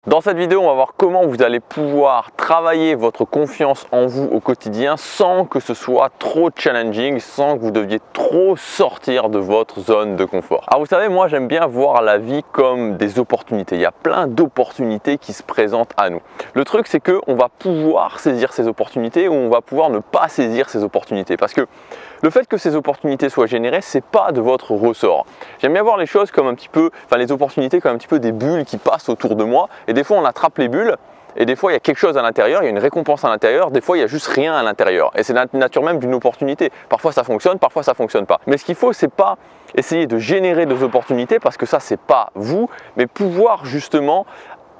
Dans cette vidéo, on va voir comment vous allez pouvoir travailler votre confiance en vous au quotidien sans que ce soit trop challenging, sans que vous deviez trop sortir de votre zone de confort. Alors vous savez, moi j'aime bien voir la vie comme des opportunités. Il y a plein d'opportunités qui se présentent à nous. Le truc c'est qu'on va pouvoir saisir ces opportunités ou on va pouvoir ne pas saisir ces opportunités parce que le fait que ces opportunités soient générées, c'est pas de votre ressort. J'aime bien voir les choses comme un petit peu, les opportunités comme un petit peu des bulles qui passent autour de moi. Et des fois, on attrape les bulles et des fois, il y a quelque chose à l'intérieur, il y a une récompense à l'intérieur. Des fois, il y a juste rien à l'intérieur. Et c'est la nature même d'une opportunité. Parfois, ça fonctionne, parfois, ça fonctionne pas. Mais ce qu'il faut, c'est pas essayer de générer des opportunités parce que ça, c'est pas vous, mais pouvoir justement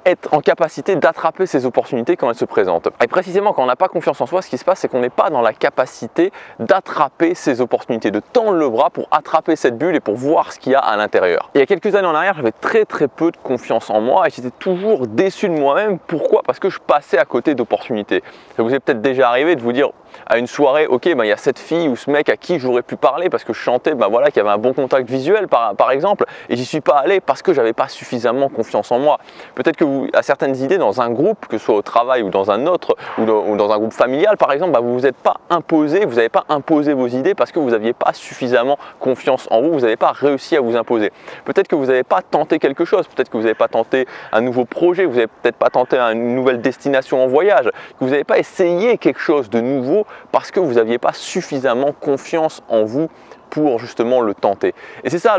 être en capacité d'attraper ces opportunités quand elles se présentent. Et précisément quand on n'a pas confiance en soi, ce qui se passe c'est qu'on n'est pas dans la capacité d'attraper ces opportunités, de tendre le bras pour attraper cette bulle et pour voir ce qu'il y a à l'intérieur. Il y a quelques années en arrière, j'avais très peu de confiance en moi et j'étais toujours déçu de moi-même. Pourquoi? Parce que je passais à côté d'opportunités. Ça vous est peut-être déjà arrivé de vous dire à une soirée, ok, il y a cette fille ou ce mec à qui j'aurais pu parler parce que je chantais, qu'il y avait un bon contact visuel par exemple, et j'y suis pas allé parce que j'avais pas suffisamment confiance en moi. Peut-être que vous, à certaines idées dans un groupe, que ce soit au travail ou dans un autre, ou dans un groupe familial par exemple, vous vous êtes pas imposé, vous n'avez pas imposé vos idées parce que vous n'aviez pas suffisamment confiance en vous, vous n'avez pas réussi à vous imposer. Peut-être que vous n'avez pas tenté quelque chose, peut-être que vous n'avez pas tenté un nouveau projet, vous n'avez peut-être pas tenté une nouvelle destination en voyage, que vous n'avez pas essayé quelque chose de nouveau parce que vous n'aviez pas suffisamment confiance en vous pour justement le tenter. Et c'est ça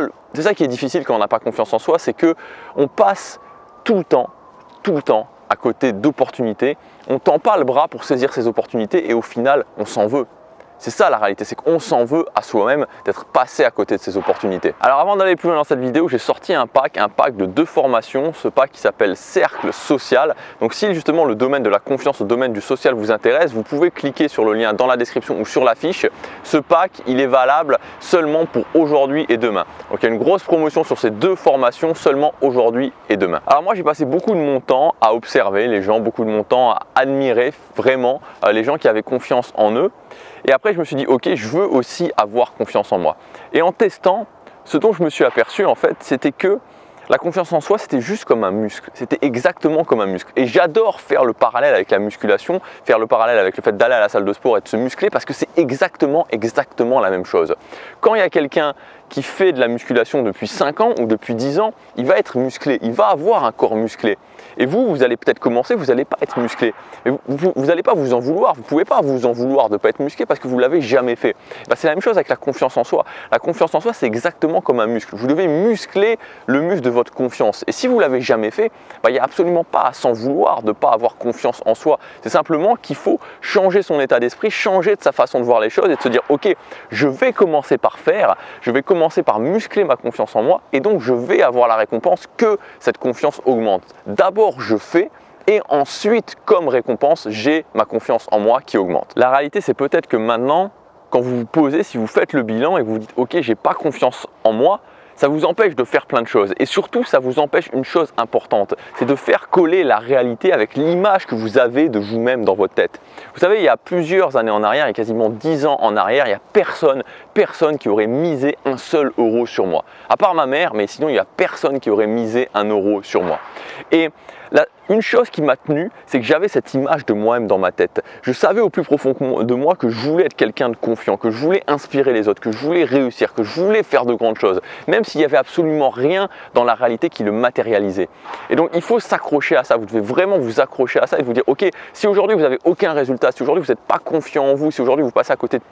qui est difficile quand on n'a pas confiance en soi, c'est qu'on passe tout le temps à côté d'opportunités, on ne tend pas le bras pour saisir ces opportunités et au final on s'en veut. C'est ça la réalité, c'est qu'on s'en veut à soi-même d'être passé à côté de ces opportunités. Alors avant d'aller plus loin dans cette vidéo, j'ai sorti un pack de 2 formations, ce pack qui s'appelle Cercle Social. Donc si justement le domaine de la confiance, le domaine du social vous intéresse, vous pouvez cliquer sur le lien dans la description ou sur la fiche. Ce pack, il est valable seulement pour aujourd'hui et demain. Donc il y a une grosse promotion sur ces 2 formations seulement aujourd'hui et demain. Alors moi j'ai passé beaucoup de mon temps à observer les gens, beaucoup de mon temps à admirer vraiment les gens qui avaient confiance en eux. Et après, je me suis dit, ok, je veux aussi avoir confiance en moi. Et en testant, ce dont je me suis aperçu, en fait, c'était que la confiance en soi, c'était juste comme un muscle. C'était exactement comme un muscle. Et j'adore faire le parallèle avec la musculation, faire le parallèle avec le fait d'aller à la salle de sport et de se muscler parce que c'est exactement la même chose. Quand il y a quelqu'un qui fait de la musculation depuis 5 ans ou depuis 10 ans, il va être musclé, il va avoir un corps musclé. Et vous allez peut-être commencer, vous n'allez pas être musclé. Mais vous n'allez pas vous en vouloir, vous ne pouvez pas vous en vouloir de ne pas être musclé parce que vous ne l'avez jamais fait. C'est la même chose avec la confiance en soi. La confiance en soi, c'est exactement comme un muscle. Vous devez muscler le muscle de votre confiance. Et si vous ne l'avez jamais fait, il n'y a absolument pas à s'en vouloir de ne pas avoir confiance en soi. C'est simplement qu'il faut changer son état d'esprit, changer de sa façon de voir les choses et de se dire, ok, je vais commencer par faire, je vais commencer par muscler ma confiance en moi et donc je vais avoir la récompense que cette confiance augmente. D'abord, je fais et ensuite, comme récompense, j'ai ma confiance en moi qui augmente. La réalité, c'est peut-être que maintenant, quand vous vous posez, si vous faites le bilan et que vous vous dites « Ok, j'ai pas confiance en moi », ça vous empêche de faire plein de choses. Et surtout, ça vous empêche une chose importante, c'est de faire coller la réalité avec l'image que vous avez de vous-même dans votre tête. Vous savez, il y a plusieurs années en arrière, il y a quasiment 10 ans en arrière, il n'y a personne qui aurait misé un seul euro sur moi. À part ma mère, mais sinon, il n'y a personne qui aurait misé un euro sur moi. Et une chose qui m'a tenu, c'est que j'avais cette image de moi-même dans ma tête. Je savais au plus profond de moi que je voulais être quelqu'un de confiant, que je voulais inspirer les autres, que je voulais réussir, que je voulais faire de grandes choses, même s'il n'y avait absolument rien dans la réalité qui le matérialisait. Et donc, il faut s'accrocher à ça. Vous devez vraiment vous accrocher à ça et vous dire, ok, si aujourd'hui vous n'avez aucun résultat, si aujourd'hui vous n'êtes pas confiant en vous, si aujourd'hui vous passez à côté de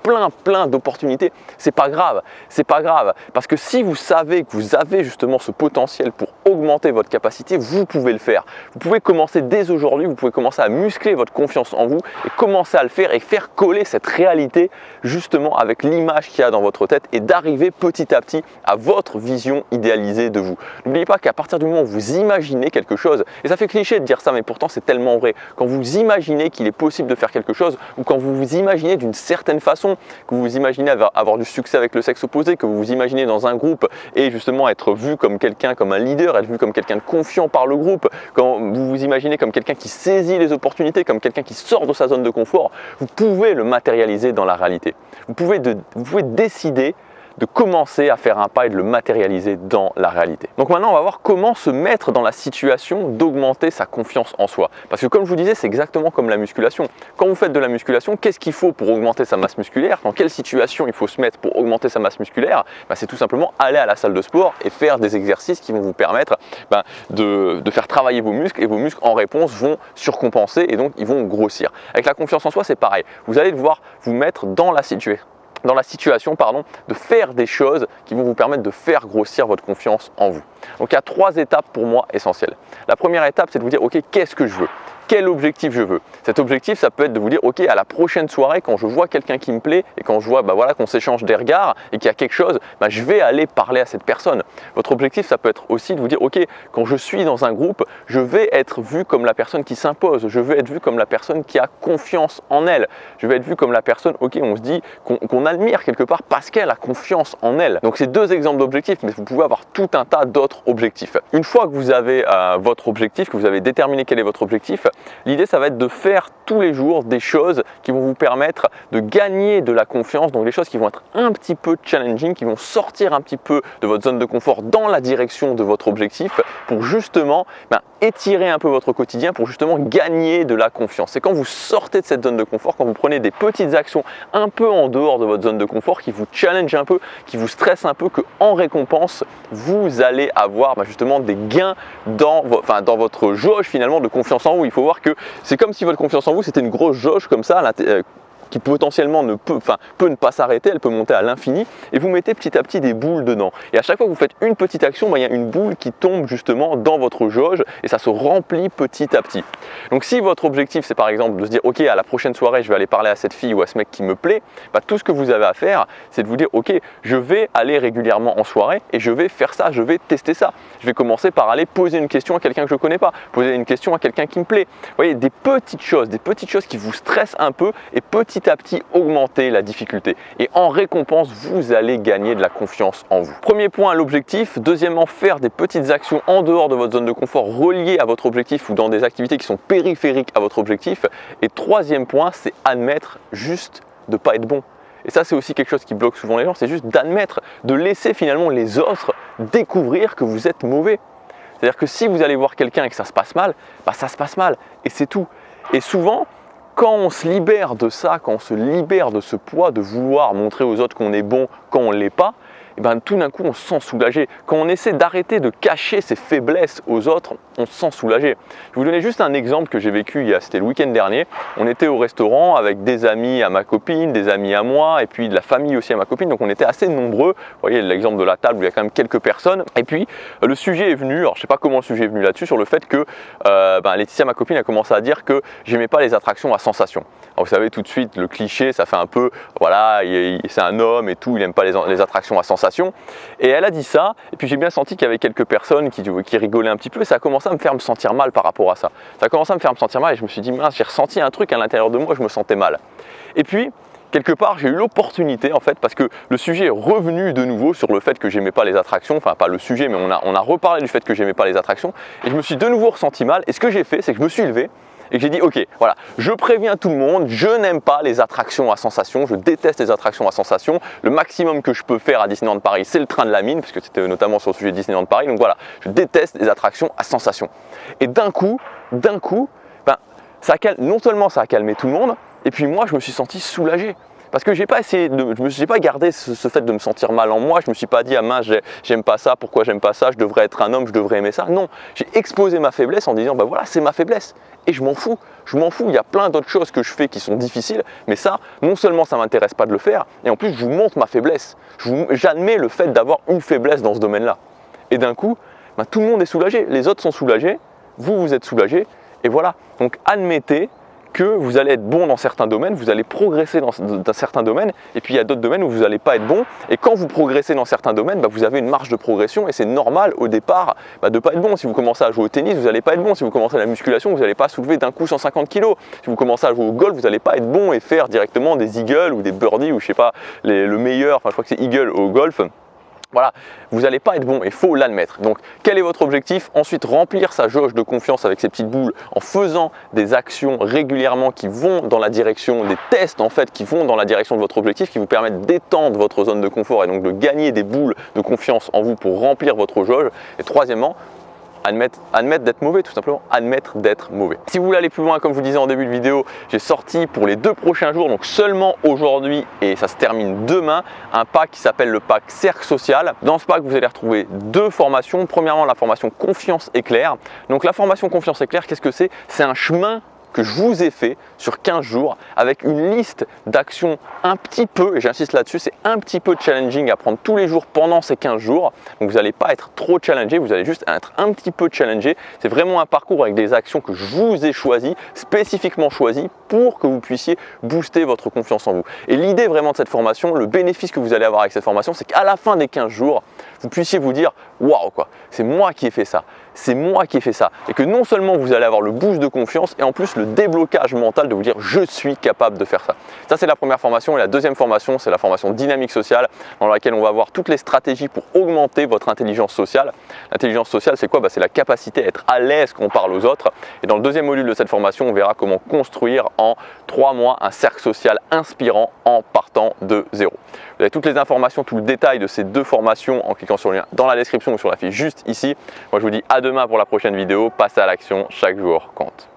plein d'opportunités, c'est pas grave. C'est pas grave. Parce que si vous savez que vous avez justement ce potentiel pour augmenter votre capacité, vous pouvez le faire. Vous pouvez commencer dès aujourd'hui, vous pouvez commencer à muscler votre confiance en vous et commencer à le faire et faire coller cette réalité justement avec l'image qu'il y a dans votre tête et d'arriver petit à petit à votre vision idéalisée de vous. N'oubliez pas qu'à partir du moment où vous imaginez quelque chose, et ça fait cliché de dire ça mais pourtant c'est tellement vrai, quand vous imaginez qu'il est possible de faire quelque chose ou quand vous vous imaginez d'une certaine façon, que vous vous imaginez avoir du succès avec le sexe opposé, que vous vous imaginez dans un groupe et justement être vu comme quelqu'un, comme un leader, être vu comme quelqu'un de confiant par le groupe, quand vous vous imaginez comme quelqu'un qui saisit les opportunités, comme quelqu'un qui sort de sa zone de confort, vous pouvez le matérialiser dans la réalité. Vous pouvez décider de commencer à faire un pas et de le matérialiser dans la réalité. Donc maintenant, on va voir comment se mettre dans la situation d'augmenter sa confiance en soi. Parce que comme je vous disais, c'est exactement comme la musculation. Quand vous faites de la musculation, qu'est-ce qu'il faut pour augmenter sa masse musculaire? Dans quelle situation il faut se mettre pour augmenter sa masse musculaire? C'est tout simplement aller à la salle de sport et faire des exercices qui vont vous permettre de faire travailler vos muscles, et vos muscles en réponse vont surcompenser et donc ils vont grossir. Avec la confiance en soi, c'est pareil. Vous allez devoir vous mettre dans la situation de faire des choses qui vont vous permettre de faire grossir votre confiance en vous. Donc il y a 3 étapes pour moi essentielles. La première étape, c'est de vous dire, ok, qu'est-ce que je veux? Quel objectif je veux? Cet objectif, ça peut être de vous dire, ok, à la prochaine soirée, quand je vois quelqu'un qui me plaît et quand je vois qu'on s'échange des regards et qu'il y a quelque chose, je vais aller parler à cette personne. Votre objectif, ça peut être aussi de vous dire, ok, quand je suis dans un groupe, je vais être vu comme la personne qui s'impose, je vais être vu comme la personne qui a confiance en elle, je vais être vu comme la personne, ok, on se dit qu'on admire quelque part parce qu'elle a confiance en elle. Donc c'est 2 exemples d'objectifs, mais vous pouvez avoir tout un tas d'autres objectifs. Une fois que vous avez votre objectif, que vous avez déterminé quel est votre objectif, l'idée, ça va être de faire tous les jours des choses qui vont vous permettre de gagner de la confiance, donc des choses qui vont être un petit peu challenging, qui vont sortir un petit peu de votre zone de confort dans la direction de votre objectif pour justement étirer un peu votre quotidien, pour justement gagner de la confiance. C'est quand vous sortez de cette zone de confort, quand vous prenez des petites actions un peu en dehors de votre zone de confort, qui vous challenge un peu, qui vous stresse un peu, qu'en récompense, vous allez avoir justement des gains dans votre jauge finalement de confiance en vous. Il faut voir que c'est comme si votre confiance en vous, c'était une grosse jauge comme ça, qui potentiellement peut ne pas s'arrêter, elle peut monter à l'infini, et vous mettez petit à petit des boules dedans. Et à chaque fois que vous faites une petite action, il y a une boule qui tombe justement dans votre jauge et ça se remplit petit à petit. Donc si votre objectif, c'est par exemple de se dire, ok, à la prochaine soirée, je vais aller parler à cette fille ou à ce mec qui me plaît, tout ce que vous avez à faire, c'est de vous dire, ok, je vais aller régulièrement en soirée et je vais faire ça, je vais tester ça. Je vais commencer par aller poser une question à quelqu'un que je ne connais pas, poser une question à quelqu'un qui me plaît. Vous voyez, des petites choses qui vous stressent un peu, et petit à petit augmenter la difficulté. Et en récompense, vous allez gagner de la confiance en vous. Premier point, l'objectif. Deuxièmement, faire des petites actions en dehors de votre zone de confort reliées à votre objectif ou dans des activités qui sont périphériques à votre objectif. Et troisième point, c'est admettre juste de ne pas être bon. Et ça, c'est aussi quelque chose qui bloque souvent les gens, c'est juste d'admettre, de laisser finalement les autres découvrir que vous êtes mauvais. C'est-à-dire que si vous allez voir quelqu'un et que ça se passe mal, ça se passe mal et c'est tout. Et souvent, quand on se libère de ça, quand on se libère de ce poids de vouloir montrer aux autres qu'on est bon quand on ne l'est pas, tout d'un coup on se sent soulagé. Quand on essaie d'arrêter de cacher ses faiblesses aux autres, on se sent soulagé. Je vais vous donner juste un exemple que j'ai vécu, c'était le week-end dernier. On était au restaurant avec des amis à ma copine, des amis à moi et puis de la famille aussi à ma copine. Donc on était assez nombreux. Vous voyez l'exemple de la table où il y a quand même quelques personnes. Et puis le sujet est venu, alors je ne sais pas comment le sujet est venu là-dessus, sur le fait que Laetitia, ma copine, a commencé à dire que j'aimais pas les attractions à sensations. Alors vous savez tout de suite le cliché, ça fait un peu, voilà, c'est un homme et tout, il n'aime pas les attractions à sensations. Et elle a dit ça, et puis j'ai bien senti qu'il y avait quelques personnes qui rigolaient un petit peu, et ça a commencé à me faire me sentir mal par rapport à ça. Ça a commencé à me faire me sentir mal, et je me suis dit, mince, j'ai ressenti un truc à l'intérieur de moi, je me sentais mal. Et puis, quelque part, j'ai eu l'opportunité, en fait, parce que le sujet est revenu de nouveau sur le fait que j'aimais pas les attractions, enfin pas le sujet, mais on a reparlé du fait que j'aimais pas les attractions, et je me suis de nouveau ressenti mal, et ce que j'ai fait, c'est que je me suis levé, et que j'ai dit, ok, voilà, je préviens tout le monde, je n'aime pas les attractions à sensations, je déteste les attractions à sensations. Le maximum que je peux faire à Disneyland Paris, c'est le train de la mine, parce que c'était notamment sur le sujet de Disneyland Paris. Donc voilà, je déteste les attractions à sensations. Et d'un coup, ça a non seulement ça a calmé tout le monde, et puis moi, je me suis senti soulagé. Parce que j'ai pas gardé ce fait de me sentir mal en moi, je me suis pas dit ah mince j'aime pas ça, pourquoi j'aime pas ça, je devrais être un homme, je devrais aimer ça. Non, j'ai exposé ma faiblesse en disant voilà c'est ma faiblesse et je m'en fous, il y a plein d'autres choses que je fais qui sont difficiles, mais ça, non seulement ça m'intéresse pas de le faire, et en plus je vous montre ma faiblesse, j'admets le fait d'avoir une faiblesse dans ce domaine-là. Et d'un coup, tout le monde est soulagé, les autres sont soulagés, vous êtes soulagés, et voilà. Donc admettez que vous allez être bon dans certains domaines, vous allez progresser dans certains domaines, et puis il y a d'autres domaines où vous n'allez pas être bon, et quand vous progressez dans certains domaines, vous avez une marge de progression, et c'est normal au départ de ne pas être bon. Si vous commencez à jouer au tennis, vous n'allez pas être bon. Si vous commencez la musculation, vous n'allez pas soulever d'un coup 150 kg. Si vous commencez à jouer au golf, vous n'allez pas être bon et faire directement des eagles ou des birdies, ou je sais pas, le meilleur, enfin je crois que c'est eagle au golf. Voilà, vous n'allez pas être bon, il faut l'admettre. Donc, quel est votre objectif? Ensuite, remplir sa jauge de confiance avec ces petites boules en faisant des actions régulièrement qui vont dans la direction, des tests en fait, qui vont dans la direction de votre objectif, qui vous permettent d'étendre votre zone de confort et donc de gagner des boules de confiance en vous pour remplir votre jauge. Et troisièmement, admettre d'être mauvais, tout simplement, admettre d'être mauvais. Si vous voulez aller plus loin, comme je vous disais en début de vidéo, j'ai sorti pour les 2 prochains jours, donc seulement aujourd'hui et ça se termine demain, un pack qui s'appelle le pack Cercle Social. Dans ce pack, vous allez retrouver 2 formations. Premièrement, la formation Confiance Éclair. Donc la formation Confiance Éclair, qu'est-ce que c'est? C'est un chemin que je vous ai fait sur 15 jours avec une liste d'actions un petit peu, et j'insiste là-dessus, c'est un petit peu challenging à prendre tous les jours pendant ces 15 jours. Donc vous n'allez pas être trop challengé, vous allez juste être un petit peu challengé. C'est vraiment un parcours avec des actions que je vous ai choisies, spécifiquement choisies pour que vous puissiez booster votre confiance en vous. Et l'idée vraiment de cette formation, le bénéfice que vous allez avoir avec cette formation, c'est qu'à la fin des 15 jours, vous puissiez vous dire « Waouh, quoi, c'est moi qui ai fait ça, c'est moi qui ai fait ça ». Et que non seulement vous allez avoir le boost de confiance et en plus le déblocage mental de vous dire « Je suis capable de faire ça ». Ça, c'est la première formation. Et la deuxième formation, c'est la formation Dynamique Sociale dans laquelle on va voir toutes les stratégies pour augmenter votre intelligence sociale. L'intelligence sociale, c'est quoi? C'est la capacité à être à l'aise quand on parle aux autres. Et dans le deuxième module de cette formation, on verra comment construire en 3 mois un cercle social inspirant en partant de zéro. Vous avez toutes les informations, tout le détail de ces 2 formations en cliquant sur le lien dans la description ou sur la fiche juste ici. Moi, je vous dis à demain pour la prochaine vidéo. Passez à l'action, chaque jour compte.